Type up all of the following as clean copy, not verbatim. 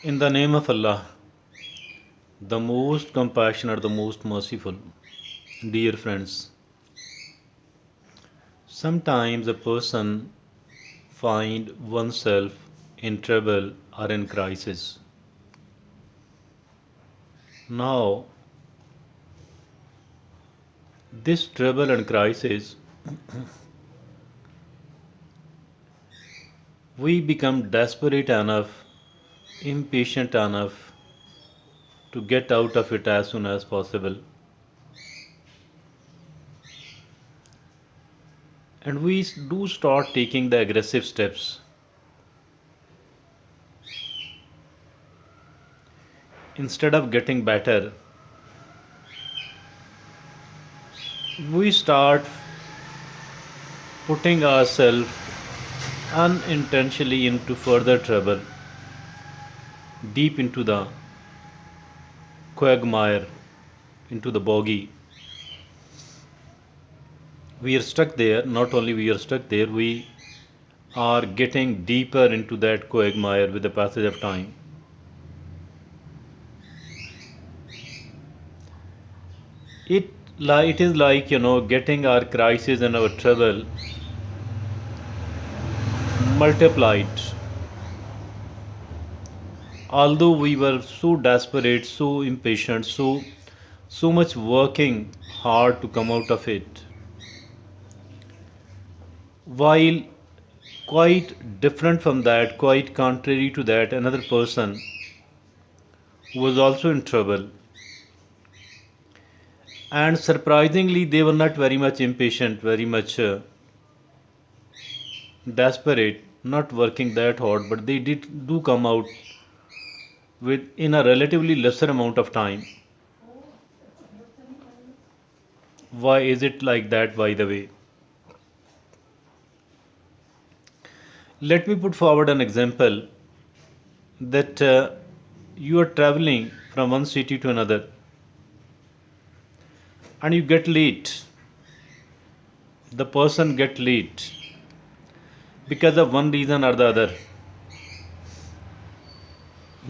In the name of Allah, the most compassionate, the most merciful. Dear friends, sometimes a person find oneself in trouble or in crisis. Now, this trouble and crisis, we become desperate enough, impatient enough to get out of it as soon as possible. And we do start taking the aggressive steps. Instead of getting better, we start putting ourselves unintentionally into further trouble, deep into the quagmire, into the boggy. We are stuck there. Not only we are stuck there, we are getting deeper into that quagmire with the passage of time. It is like getting our crisis and our trouble multiplied. Although we were so desperate, so impatient, so much working hard to come out of it, while quite different from that, quite contrary to that, another person who was also in trouble, and surprisingly they were not very much impatient, very much desperate, not working that hard, but they did do come out with in a relatively lesser amount of time. Why is it like that, by the way? Let me put forward an example that you are traveling from one city to another and you get late. The person get late because of one reason or the other.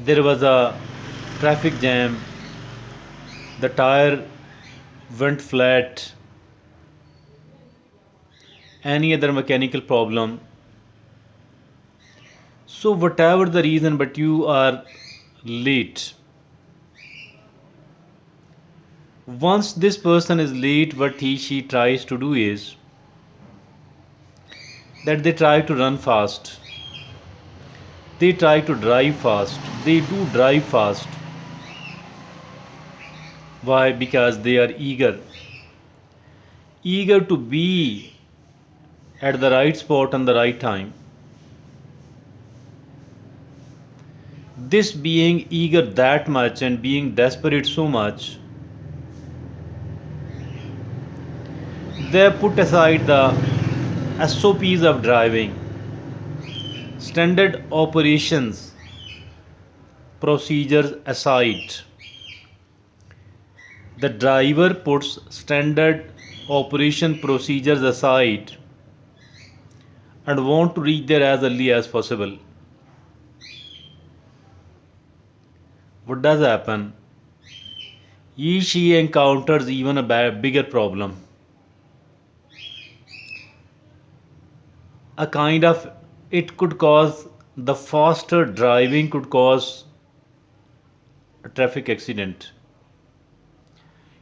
There was a traffic jam, the tire went flat, any other mechanical problem. So, whatever the reason, but you are late. Once this person is late, what she tries to do is that they try to run fast, they try to drive fast, they do drive fast. Why? Because they are eager to be at the right spot on the right time. This being eager that much and being desperate so much, they put aside the SOPs of driving, standard operations procedures aside. The driver puts standard operation procedures aside and want to reach there as early as possible. What does happen? She encounters even a bigger problem. A kind of, it could cause, the faster driving could cause a traffic accident.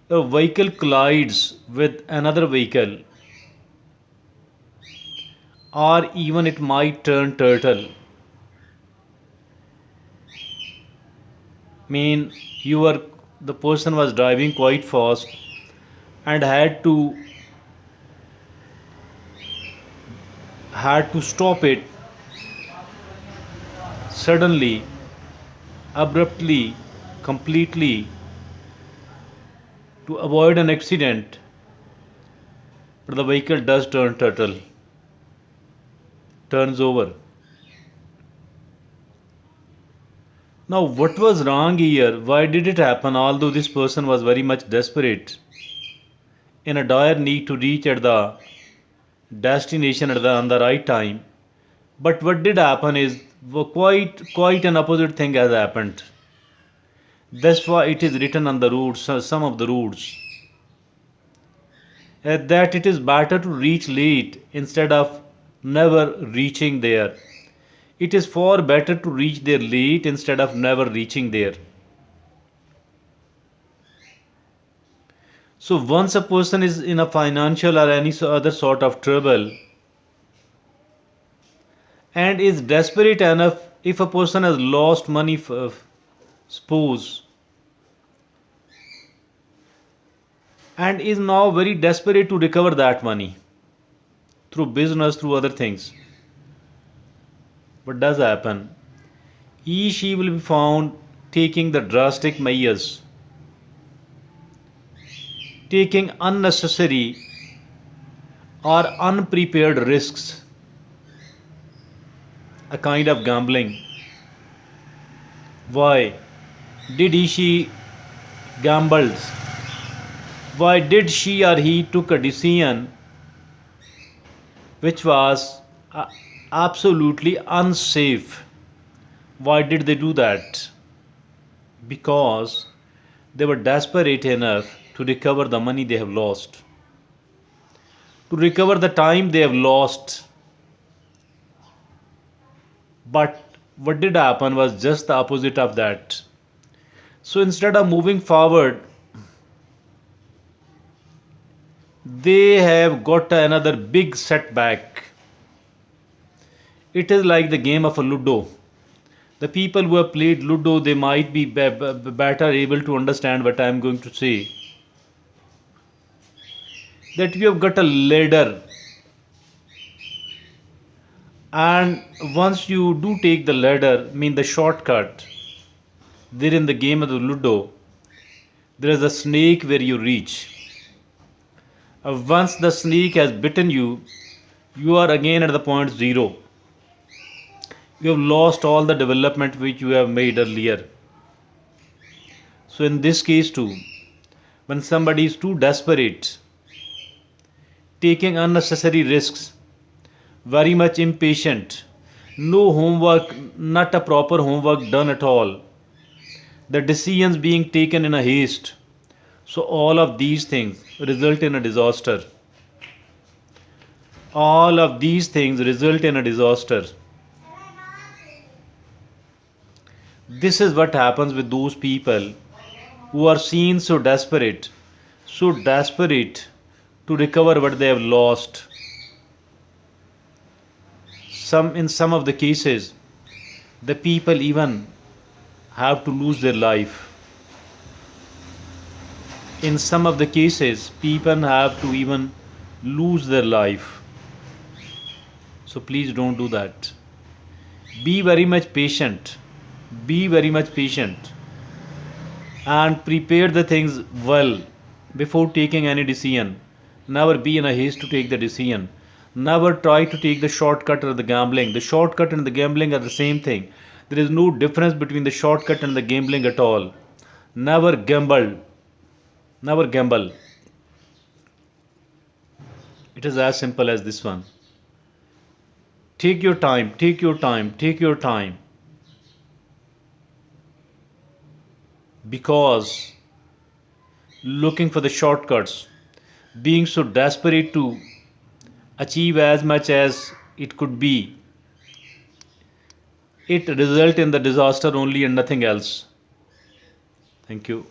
A vehicle collides with another vehicle, or even it might turn turtle. Mean you were the person was driving quite fast and had to stop it suddenly, abruptly, completely to avoid an accident, but the vehicle does turn turtle, turns over. Now, what was wrong here? Why did it happen? Although this person was very much desperate, in a dire need to reach at the destination on the right time. But what did happen is Quite an opposite thing has happened. That's why it is written on the routes, some of the routes, that it is better to reach late instead of never reaching there. It is far better to reach there late instead of never reaching there. So once a person is in a financial or any other sort of trouble and is desperate enough, if a person has lost money, suppose, and is now very desperate to recover that money through business, through other things, what does happen? She will be found taking the drastic measures, taking unnecessary or unprepared risks, a kind of gambling. Why did she gambled? Why did she or he took a decision which was absolutely unsafe? Why did they do that? Because they were desperate enough to recover the money they have lost, to recover the time they have lost. But what did happen was just the opposite of that. So instead of moving forward, they have got another big setback. It is like the game of a Ludo. The people who have played Ludo, they might be better able to understand what I am going to say. That you have got a ladder, and once you do take the ladder, mean the shortcut, there in the game of the Ludo, there is a snake where you reach. Once the snake has bitten you, you are again at the point zero. You have lost all the development which you have made earlier. So in this case too, when somebody is too desperate, taking unnecessary risks, very much impatient, no homework, not a proper homework done at all, the decisions being taken in a haste, so all of these things result in a disaster. All of these things result in a disaster. This is what happens with those people who are seen so desperate to recover what they have lost. In some of the cases, the people even have to lose their life. In some of the cases, people have to even lose their life. So please don't do that. Be very much patient. Be very much patient and prepare the things well before taking any decision. Never be in a haste to take the decision. Never try to take the shortcut or the gambling. The shortcut and the gambling are the same thing. There is no difference between the shortcut and the gambling at all. Never gamble. Never gamble. It is as simple as this one. Take your time, take your time, take your time. Because looking for the shortcuts, being so desperate to achieve as much as it could be, it result in the disaster only and nothing else. Thank you.